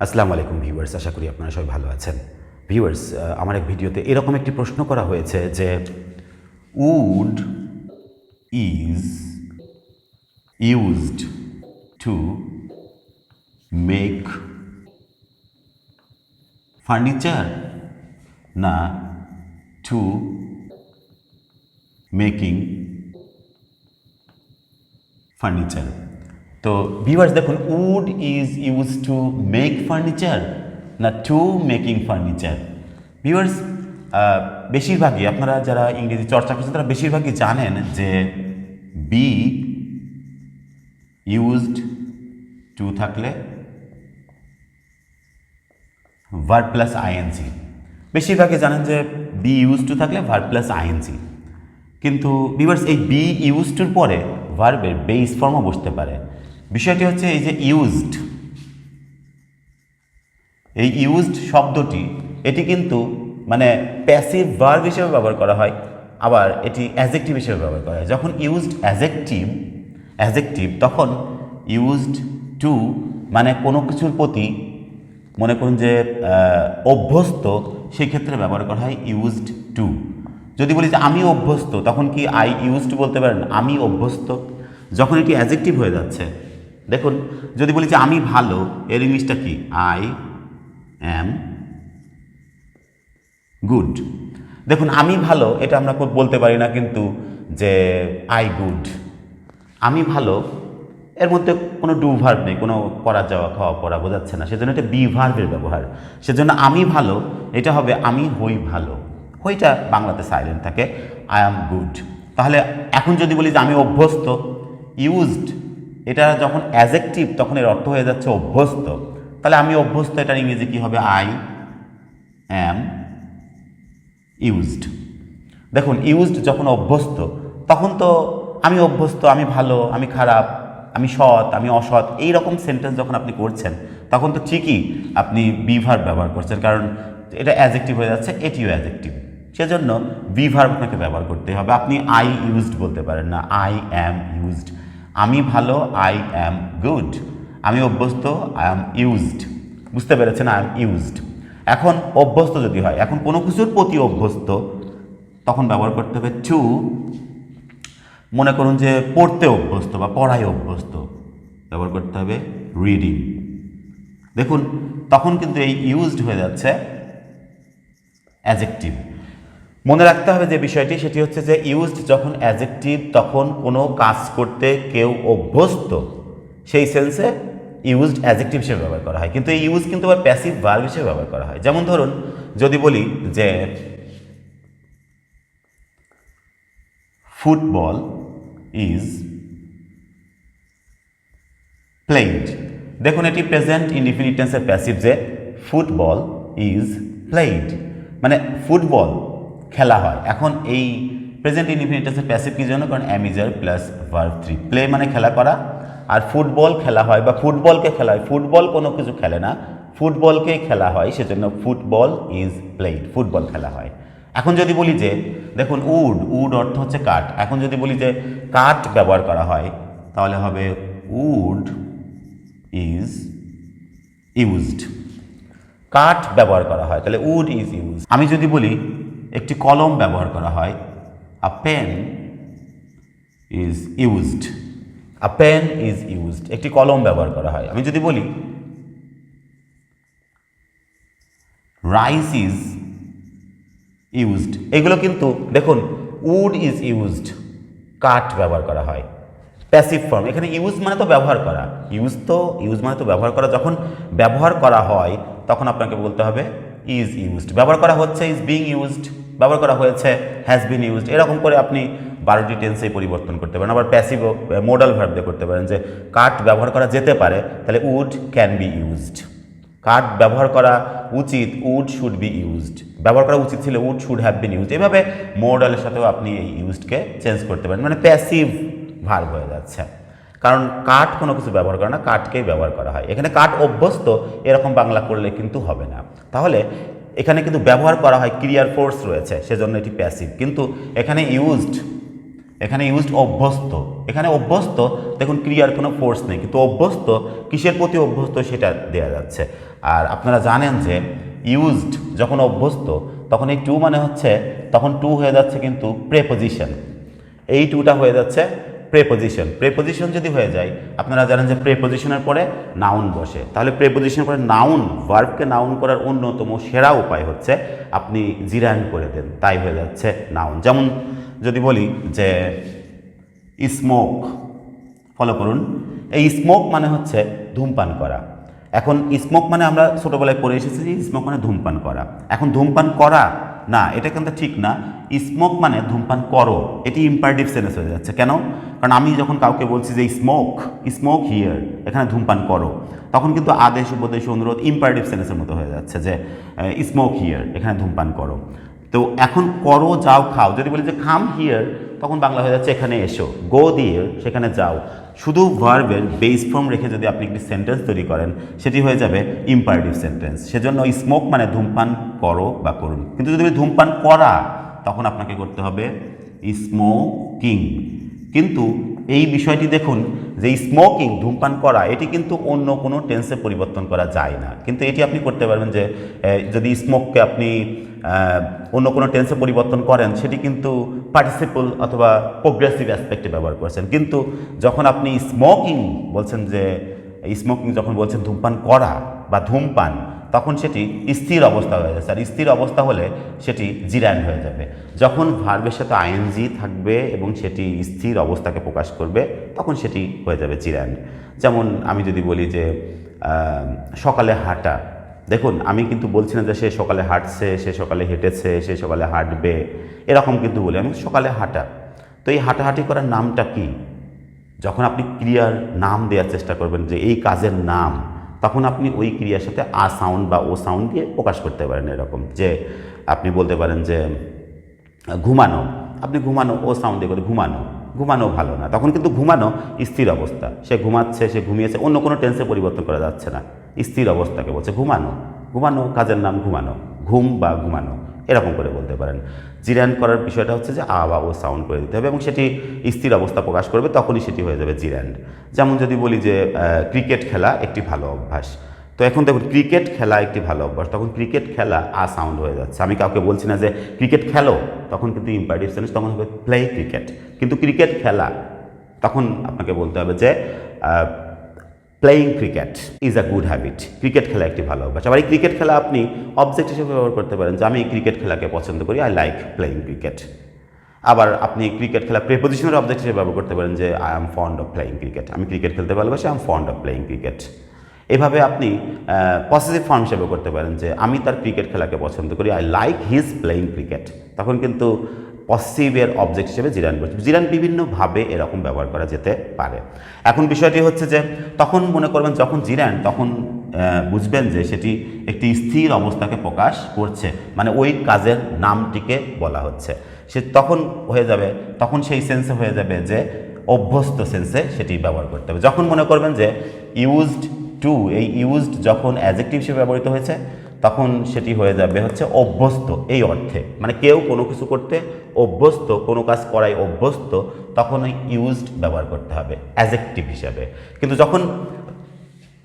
আসসালামু আলাইকুম ভিউয়ার্স, আশা করি আপনারা সবাই ভালো আছেন। ভিউয়ার্স, আমার এক ভিডিওতে এরকম একটি প্রশ্ন করা হয়েছে যে wood is used to make furniture না টু মেকিং ফার্নিচার। তো ভিউয়ার্স দেখুন, wood is use to make furniture না টু মেকিং ফার্নিচার। ভিউয়ার্স, বেশিরভাগই আপনারা যারা ইংরেজি চর্চা করছেন তারা বেশিরভাগই জানেন যে বি ইউজড টু থাকলে ভার্ব প্লাস আইএনজি। বেশিরভাগই জানেন যে বি ইউজ টু থাকলে ভার্ব প্লাস আইএনজি। কিন্তু ভিউয়ার্স, এই বি ইউজ টুর পরে ভার্বের বেস ফর্মও বসতে পারে। বিষয়টি হচ্ছে এই যে ইউজড, এই ইউজড শব্দটি এটি কিন্তু মানে প্যাসিভ ভার্ব হিসেবে ব্যবহার করা হয়, আবার এটি অ্যাজেক্টিভ হিসেবে ব্যবহার করা হয়। যখন ইউজড অ্যাজেক্টিভ তখন ইউজড টু মানে কোনো কিছুর প্রতি মনে করুন যে অভ্যস্ত, সেই ক্ষেত্রে ব্যবহার করা হয় ইউজড টু। যদি বলি যে আমি অভ্যস্ত, তখন কি আই ইউজড বলতে পারেন, আমি অভ্যস্ত। যখন এটি অ্যাজেক্টিভ হয়ে যাচ্ছে, দেখুন যদি বলি যে আমি ভালো, এর ইংলিশটা কি, আই অ্যাম গুড। দেখুন আমি ভালো এটা আমরা বলতে পারি না কিন্তু যে আই গুড। আমি ভালো এর মধ্যে কোনো ডু ভার্ব নেই, কোনো করা যাওয়া খাওয়া পড়া বোঝাচ্ছে না, সেজন্য এটা বি ভার্বের ব্যবহার। সেজন্য আমি ভালো এটা হবে আমি হই ভালো। হইটা বাংলাতে সাইলেন্ট থাকে, আই অ্যাম গুড। তাহলে এখন যদি বলি যে আমি অভ্যস্ত, ইউজড এটা যখন অ্যাজেক্টিভ তখন এর অর্থ হয়ে যাচ্ছে অভ্যস্ত। তাহলে আমি অভ্যস্ত এটার ইংরেজি কী হবে, আই অ্যাম ইউজড। দেখুন ইউজড যখন অভ্যস্ত তখন তো আমি অভ্যস্ত, আমি ভালো, আমি খারাপ, আমি সৎ, আমি অসৎ, এই রকম সেন্টেন্স যখন আপনি করছেন তখন তো ঠিকই আপনি বি ভার্ব ব্যবহার করছেন, কারণ এটা অ্যাজেক্টিভ হয়ে যাচ্ছে, এটিও অ্যাজেক্টিভ। সেজন্য বি ভার্ব আপনাকে ব্যবহার করতে হবে। আপনি আই ইউজড বলতে পারেন না, আই অ্যাম ইউজড। আমি ভালো, আই অ্যাম গুড। আমি অভ্যস্ত, আই অ্যাম ইউজড। বুঝতে পেরেছেন, আই অ্যাম ইউজড। এখন অভ্যস্ত যদি হয়, এখন কোনো কিছুর প্রতি অভ্যস্ত, তখন ব্যবহার করতে হবে টু। মনে করুন যে পড়তে অভ্যস্ত বা পড়ায় অভ্যস্ত, ব্যবহার করতে হবে রিডিং। দেখুন তখন কিন্তু এই ইউজড হয়ে যাচ্ছে অ্যাজেক্টিভ। মনে রাখতে হবে যে বিষয়টি, সেটি হচ্ছে যে ইউজড যখন অ্যাজেক্টিভ তখন কোনো কাজ করতে কেউ অভ্যস্ত, সেই সেন্সে ইউজড অ্যাজেক্টিভ হিসেবে ব্যবহার করা হয়। কিন্তু এই ইউজ কিন্তু আবার প্যাসিভ ভার্ব হিসেবে ব্যবহার করা হয়। যেমন ধরুন যদি বলি যে ফুটবল ইজ প্লেইড। দেখুন এটি প্রেজেন্ট ইনডিফিনিট টেন্সের প্যাসিভ, যে ফুটবল ইজ প্লেইড মানে ফুটবল খেলা হয়। এখন এই প্রেজেন্ট ইনডিফিনিট টেন্সের প্যাসিভ কি জন্য, কারণ অ্যামিজার প্লাস ভার্ব 3। প্লে মানে খেলা করা, আর ফুটবল খেলা হয় বা ফুটবলকে খেলা হয়। ফুটবল কোনো কিছু খেলে না, ফুটবলকেই খেলা হয়, সেজন্য ফুটবল ইজ প্লেইড, ফুটবল খেলা হয়। এখন যদি বলি যে দেখুন উড অর্থ হচ্ছে কাঠ। এখন যদি বলি যে কাঠ ব্যবহার করা হয়, তাহলে হবে উড ইজ ইউজড। কাঠ ব্যবহার করা হয়, তাহলে উড ইজ ইউজড। আমি যদি বলি একটি কলম ব্যবহার করা হয়, a pen is used. A pen is used, একটি কলম ব্যবহার করা হয়। আমি যদি বলি রাইস ইজ ইউজড, এগুলো কিন্তু দেখুন উড ইজ ইউজড, কাঠ ব্যবহার করা হয়, প্যাসিভ ফর্ম। এখানে ইউজ মানে তো ব্যবহার করা, ইউজ মানে তো ব্যবহার করা। যখন ব্যবহার করা হয় তখন আপনাকে বলতে হবে ইজ ইউজড। ব্যবহার করা হচ্ছে ইজ বিং ইউজড, ব্যবহার করা হয়েছে হ্যাজ বিন ইউজড। এরকম করে আপনি 12টি টেন্সে পরিবর্তন করতে পারেন। আবার প্যাসিভ মোডাল ভার্ব দিয়ে করতে পারেন, যে কাঠ ব্যবহার করা যেতে পারে, তাহলে উড ক্যান বি ইউজড। কাঠ ব্যবহার করা উচিত, উড শুড বি ইউজড। ব্যবহার করা উচিত ছিল, wood should have been used. এভাবে মোডালের সাথেও আপনি এই ইউজডকে চেঞ্জ করতে পারেন, মানে প্যাসিভ ভার্ব হয়ে যাচ্ছে। কারণ কাঠ কোনো কিছু ব্যবহার করে না, কাঠকেই ব্যবহার করা হয়। এখানে কাঠ অভ্যস্ত এরকম বাংলা করলে কিন্তু হবে না। তাহলে এখানে কিন্তু ব্যবহার করা হয়, ক্রিয়ার ফোর্স রয়েছে, সেজন্য এটি প্যাসিভ। কিন্তু এখানে ইউজড এখানে ইউজড অভ্যস্ত, এখানে অভ্যস্ত দেখুন ক্রিয়ার কোনো ফোর্স নেই, কিন্তু অভ্যস্ত কিসের প্রতি অভ্যস্ত সেটা দেওয়া যাচ্ছে। আর আপনারা জানেন যে ইউজড যখন অভ্যস্ত তখন এই টু মানে হচ্ছে, তখন টু হয়ে যাচ্ছে কিন্তু প্রেপোজিশন, এই টুটা হয়ে যাচ্ছে প্রেপোজিশন। প্রেপোজিশন যদি হয়ে যায়, আপনারা জানেন যে প্রেপোজিশনের পরে নাউন বসে, তাহলে প্রেপোজিশনের পরে নাউন, ভার্বকে নাউন করার অন্যতম সেরা উপায় হচ্ছে আপনি জিরান করে দেন, তাই হয়ে যাচ্ছে নাউন। যেমন যদি বলি যে স্মোক, ফলো করুন, এই স্মোক মানে হচ্ছে ধূমপান করা। এখন স্মোক মানে আমরা ছোটোবেলায় পড়ে এসেছি যে স্মোক মানে ধূমপান করা, এখন ধূমপান করা না, এটা কিন্তু ঠিক না। স্মোক মানে ধূমপান করো, এটি ইম্পারেটিভ সেন্স হয়ে যাচ্ছে। কেন? কারণ আমি যখন কাউকে বলছি যে স্মোক, স্মোক হিয়ার, এখানে ধূমপান করো, তখন কিন্তু আদেশ উপদেশ অনুরোধ ইম্পারেটিভ সেন্সের মতো হয়ে যাচ্ছে যে স্মোক হিয়ার, এখানে ধূমপান করো। তো এখন করো, যাও, খাও, যদি বলি যে কাম হিয়ার, তখন বাংলা হয়ে যাচ্ছে এখানে এসো। গো দিয়ে সেখানে যাও। শুধু ভার্বের বেস ফর্ম রেখে যদি আপনি একটি সেন্টেন্স তৈরি করেন, সেটি হয়ে যাবে ইম্পারেটিভ সেন্টেন্স। সেজন্য স্মোক মানে ধূমপান করো বা করুন, কিন্তু যদি ধূমপান করা, তখন আপনাকে করতে হবে স্মোকিং। কিন্তু এই বিষয়টি দেখুন যে স্মোকিং, ধূমপান করা, এটি কিন্তু অন্য কোনো টেন্সে পরিবর্তন করা যায় না, কিন্তু এটি আপনি করতে পারবেন যে যদি স্মোককে আপনি অন্য কোনো টেন্সে পরিবর্তন করেন, সেটি কিন্তু পার্টিসিপল অথবা প্রোগ্রেসিভ অ্যাসপেক্টে ব্যবহার করছেন। কিন্তু যখন আপনি স্মোকিং বলছেন, যে স্মোকিং যখন বলছেন ধূমপান করা বা ধূমপান, তখন সেটি স্থির অবস্থা হয়ে যাচ্ছে। আর স্থির অবস্থা হলে সেটি জিরান্ড হয়ে যাবে। যখন ভার্বের সাথে আইএনজি থাকবে এবং সেটি স্থির অবস্থাকে প্রকাশ করবে, তখন সেটি হয়ে যাবে জিরান্ড। যেমন আমি যদি বলি যে সকালে হাঁটা, দেখুন আমি কিন্তু বলছি না যে সে সকালে হাঁটছে, সে সকালে হেঁটেছে, সে সকালে হাঁটবে, এরকম কিন্তু বলি আমি সকালে হাঁটা। তো এই হাঁটাহাঁটি করার নামটা কি? যখন আপনি ক্রিয়ার নাম দেওয়ার চেষ্টা করবেন যে এই কাজের নাম, তখন আপনি ওই ক্রিয়ার সাথে আ সাউন্ড বা ও সাউন্ড দিয়ে প্রকাশ করতে পারেন। এরকম যে আপনি বলতে পারেন যে ঘুমানো, আপনি ঘুমানো ও সাউন্ড দিয়ে ঘুমানো, ঘুমানো ভালো না, তখন কিন্তু ঘুমানো স্থির অবস্থা, সে ঘুমাচ্ছে, সে ঘুমিয়েছে, অন্য কোনো টেন্সে পরিবর্তন করা যাচ্ছে না, স্থির অবস্থাকে বলছে ঘুমানো। ঘুমানো কাজের নাম ঘুমানো, ঘুম বা ঘুমানো, এরকম করে বলতে পারেন। জিরান্ড করার বিষয়টা হচ্ছে যে আ বা ও সাউন্ড করে দিতে হবে এবং সেটি স্থির অবস্থা প্রকাশ করবে, তখনই সেটি হয়ে যাবে জিরান্ড। যেমন যদি বলি যে ক্রিকেট খেলা একটি ভালো অভ্যাস, তো এখন দেখুন ক্রিকেট খেলা একটি ভালো অভ্যাস, তখন ক্রিকেট খেলা আ সাউন্ড হয়ে যাচ্ছে। আমি কাউকে বলছি না যে ক্রিকেট খেলো, তখন কিন্তু ইম্পারেটিভ সেন্স, তখন হবে প্লে ক্রিকেট। কিন্তু ক্রিকেট খেলা, তখন আপনাকে বলতে হবে যে playing cricket is a good habit, cricket খেলা একটি ভালো অভ্যাস। আবার এই ক্রিকেট খেলা আপনি অবজেক্ট হিসেবে ব্যবহার করতে পারেন যে আমি ক্রিকেট খেলাকে পছন্দ করি, আই লাইক প্লেয়িং ক্রিকেট। আবার আপনি ক্রিকেট খেলা প্রিপোজিশনের অবজেক্ট হিসেবে ব্যবহার করতে পারেন যে I am fond of playing cricket, আমি ক্রিকেট খেলতে ভালোবাসি, I am fond of playing cricket. এভাবে আপনি পজিটিভ ফর্ম হিসেবে করতে পারেন যে আমি তার ক্রিকেট খেলাকে পছন্দ করি, I like his playing cricket, তখন কিন্তু পসিটিভের অবজেক্ট হিসেবে জিরান করছে। জিরান বিভিন্নভাবে এরকম ব্যবহার করা যেতে পারে। এখন বিষয়টি হচ্ছে যে তখন মনে করবেন যখন জিরান, তখন বুঝবেন যে সেটি একটি স্থির অবস্থাকে প্রকাশ করছে, মানে ওই কাজের নামটিকে বলা হচ্ছে। সে তখন হয়ে যাবে, তখন সেই সেন্সে হয়ে যাবে যে অভ্যস্ত সেন্সে সেটি ব্যবহার করতে হবে। যখন মনে করবেন যে ইউজড টু, এই ইউজড যখন অ্যাডজেক্টিভ হিসেবে ব্যবহৃত হয়েছে, তখন সেটি হয়ে যাবে হচ্ছে অভ্যস্ত এই অর্থে, মানে কেউ কোনো কিছু করতে অভ্যস্ত, কোনো কাজ করাই অভ্যস্ত, তখন ওই ইউজড ব্যবহার করতে হবে অ্যাডজেক্টিভ হিসাবে। কিন্তু যখন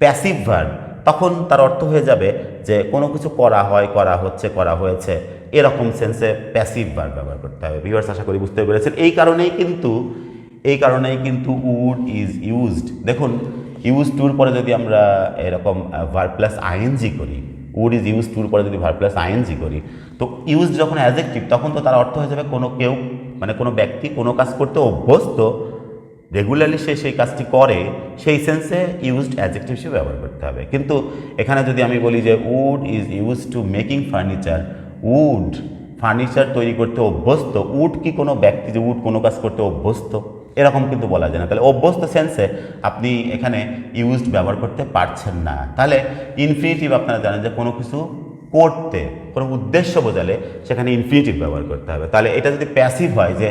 প্যাসিভ ভার্ব, তখন তার অর্থ হয়ে যাবে যে কোনো কিছু করা হয়, করা হচ্ছে, করা হয়েছে, এরকম সেন্সে প্যাসিভ ভার্ব ব্যবহার করতে হবে। ভিউয়ার্স, আশা করি বুঝতে পেরেছেন। এই কারণেই কিন্তু উড ইজ ইউজড। দেখুন ইউজ টুর পরে যদি আমরা এরকম ভার্ব প্লাস আইএনজি করি, উড ইজ ইউজ টুর পরে যদি ভার্ব প্লাস আইএনজি করি, তো ইউজ যখন অ্যাডজেক্টিভ, তখন তো তার অর্থ হয়ে যাবে কোনো কেউ, মানে কোনো ব্যক্তি কোনো কাজ করতে অভ্যস্ত, রেগুলারলি সে সেই কাজটি করে, সেই সেন্সে ইউজড অ্যাডজেক্টিভ হিসেবে ব্যবহার করতে হবে। কিন্তু এখানে যদি আমি বলি যে wood is use to making furniture, wood furniture তৈরি করতে অভ্যস্ত, উড কি কোনো ব্যক্তি যে উড কোনো কাজ করতে অভ্যস্ত, এরকম কিন্তু বলা যায় না। তাহলে অভ্যস্ত সেন্সে আপনি এখানে ইউজড ব্যবহার করতে পারছেন না। তাহলে ইনফিনিটিভ আপনারা জানেন যে কোনো কিছু করতে, কোনো উদ্দেশ্য বোঝালে সেখানে ইনফিনিটিভ ব্যবহার করতে হবে। তাহলে এটা যদি প্যাসিভ হয় যে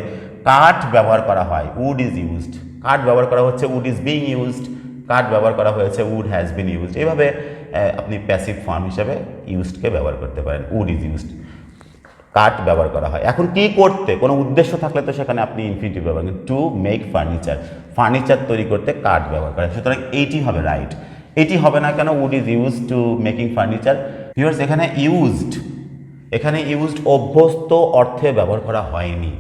কাঠ ব্যবহার করা হয়, উড ইজ ইউজড, কাঠ ব্যবহার করা হচ্ছে, উড ইজ বিং ইউজড, কাঠ ব্যবহার করা হয়েছে, উড হ্যাজ বিন ইউজড, এইভাবে আপনি প্যাসিভ ফর্ম হিসাবে ইউজডকে ব্যবহার করতে পারেন, উড ইজ ইউজড। কাঠ ব্যবহার করা হয়। এখন কি করতে, কোনো উদ্দেশ্য থাকলে তো সেখানে আপনি ইনফিনিটিভ ব্যবহার করেন, টু মেক ফার্নিচার, ফার্নিচার তৈরি করতে কাঠ ব্যবহার করা হয়। সুতরাং এইটি হবে রাইট। এটি হবে না কেন? Wood is use to making furniture. Viewers, এখানে ইউজড অভ্যস্ত অর্থে ব্যবহার করা হয়নি।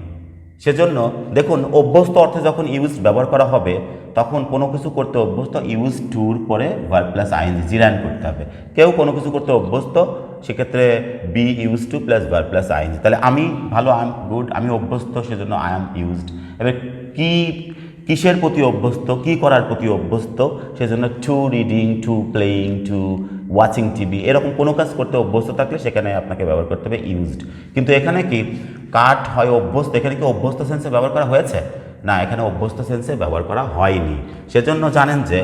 সেজন্য দেখুন, অভ্যস্ত অর্থে যখন ইউজ ব্যবহার করা হবে তখন কোনো কিছু করতে অভ্যস্ত, ইউজ টুর পরে ভার্ব প্লাস আইএনজি জিরান করতে হবে। কেউ কোনো কিছু করতে অভ্যস্ত, সেক্ষেত্রে be use to plus verb plus ING. তাহলে আমি ভালো, আই এম গুড, আমি অভ্যস্ত, সেজন্য আই এম ইউজড। এবার কিসের প্রতি অভ্যস্ত, কি করার প্রতি অভ্যস্ত, সেজন্য to reading, to playing, to watching TV, এরকম কোনো কাজ করতে অভ্যস্ত থাকলে সেখানে আপনাকে ব্যবহার করতে হবে ইউজড। কিন্তু এখানে কি কাঠ হয় অভ্যস্ত, এখানে কি অভ্যস্ত সেন্সে ব্যবহার করা হয়েছে? না, এখানে অভ্যস্ত সেন্সে ব্যবহার করা হয়নি। সেজন্য জানেন যে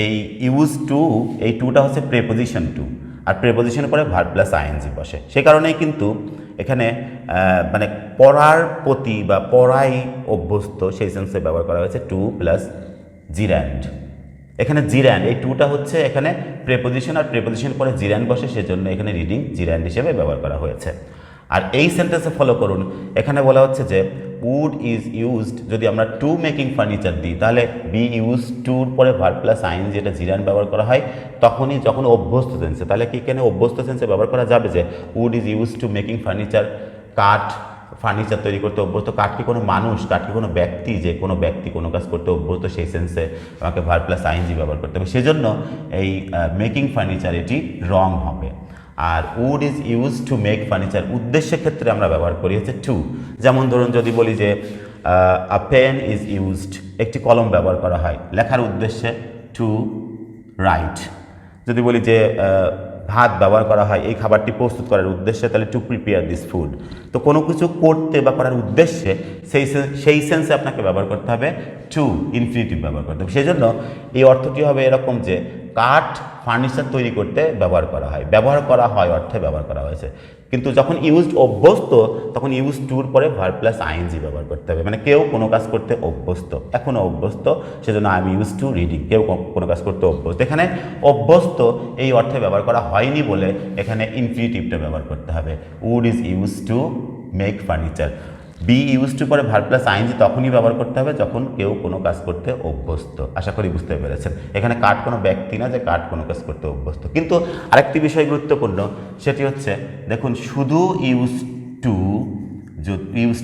এই ইউজ টু, এই টুটা হচ্ছে প্রেপোজিশন টু, আর প্রেপোজিশনের পরে ভার্ব প্লাস আইএনজি বসে। সে কারণেই কিন্তু এখানে মানে পড়ার প্রতি বা পড়াই অভ্যস্ত সেই সেন্সে ব্যবহার করা হয়েছে টু প্লাস জিরান্ড। এখানে জিরান্ড, এই টুটা হচ্ছে এখানে প্রেপোজিশন, আর প্রেপোজিশনের পরে জিরান্ড বসে, সেজন্য এখানে রিডিং জিরান্ড হিসেবে ব্যবহার করা হয়েছে। আর এই সেন্টেন্সে ফলো করুন, এখানে বলা হচ্ছে যে উড ইজ ইউজড, যদি আমরা টু মেকিং ফার্নিচার দিই তাহলে বি ইউজ টুর পরে ভার্ব প্লাস আইন যেটা জিরান ব্যবহার করা হয় তখনই, যখন অভ্যস্ত সেন্সে। তাহলে কি এখানে অভ্যস্ত সেন্সে ব্যবহার করা যাবে যে wood is use to making furniture, কাঠ ফার্নিচার তৈরি করতে অভ্যস্ত। কাঠ কি কোনো মানুষ, কাঠ কি কোনো ব্যক্তি, যে কোনো ব্যক্তি কোনো কাজ করতে অভ্যস্ত, সেই সেন্সে আমাকে ভার্ব প্লাস আইনজি ব্যবহার করতে হবে। সেজন্য এই মেকিং ফার্নিচার এটি রং হবে। আর wood is use to make furniture উদ্দেশ্যের ক্ষেত্রে আমরা ব্যবহার করি হচ্ছে টু। যেমন ধরুন, যদি বলি যে আ পেন ইজ ইউজড, একটি কলম ব্যবহার করা হয় লেখার উদ্দেশ্যে, টু রাইট। যদি বলি যে ভাত ব্যবহার করা হয় এই খাবারটি প্রস্তুত করার উদ্দেশ্যে, তাহলে টু প্রিপেয়ার দিস ফুড। তো কোনো কিছু করতে বা করার উদ্দেশ্যে সেই সেন্সে আপনাকে ব্যবহার করতে হবে টু, ইনফিনিটিভ ব্যবহার করতে হবে। সেই জন্য এই অর্থটি হবে এরকম যে কাঠ ফার্নিচার তৈরি করতে ব্যবহার করা হয় অর্থে ব্যবহার করা হয়েছে। কিন্তু যখন ইউজড অভ্যস্ত, তখন ইউজ টুর পরে ভার্ব প্লাস আইএনজি ব্যবহার করতে হবে। মানে কেউ কোনো কাজ করতে অভ্যস্ত, এখনও অভ্যস্ত, সেজন্য I am use to reading, কেউ কোনো কাজ করতে অভ্যস্ত। এখানে অভ্যস্ত এই অর্থে ব্যবহার করা হয়নি বলে এখানে ইনফিনিটিভটা ব্যবহার করতে হবে। Wood is use to make furniture, be use to পরে ভার্ব প্লাস আইএনজি তখনই ব্যবহার করতে হবে যখন কেউ কোনো কাজ করতে অভ্যস্ত। আশা করি বুঝতে পেরেছেন। এখানে কাঠ কোনো ব্যক্তি না যে কাঠ কোনো কাজ করতে অভ্যস্ত। কিন্তু আরেকটি বিষয় গুরুত্বপূর্ণ, সেটি হচ্ছে দেখুন, শুধু use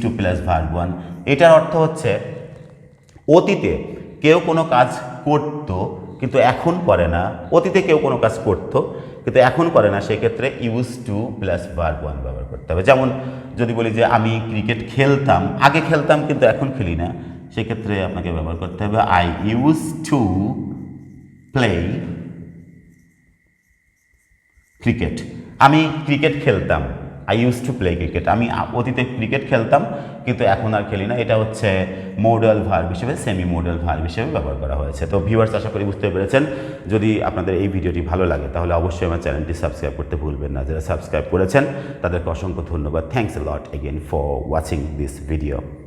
to plus verb one, এটার অর্থ হচ্ছে অতীতে কেউ কোনো কাজ করত কিন্তু এখন করে না। অতীতে কেউ কোনো কাজ করতো কিন্তু এখন করে না, সেক্ষেত্রে use to plus verb one ব্যবহার করতে হবে। যেমন যদি বলি যে আমি ক্রিকেট খেলতাম, আগে খেলতাম কিন্তু এখন খেলি না, সেক্ষেত্রে আপনাকে ব্যবহার করতে হবে I use to play cricket. আমি ক্রিকেট খেলতাম, I use to play cricket, আমি অতীতে ক্রিকেট খেলতাম কিন্তু এখন আর খেলি না। এটা হচ্ছে মোডাল ভার্ব হিসেবে, সেমি মোডাল ভার্ব হিসেবে ব্যবহার করা হয়েছে। তো ভিউয়ার্স, আশা করি বুঝতে পেরেছেন। যদি আপনাদের এই ভিডিওটি ভালো লাগে তাহলে অবশ্যই আমার চ্যানেলটি সাবস্ক্রাইব করতে ভুলবেন না। যারা সাবস্ক্রাইব করেছেন তাদেরকে অসংখ্য ধন্যবাদ। Thanks a lot again for watching this video.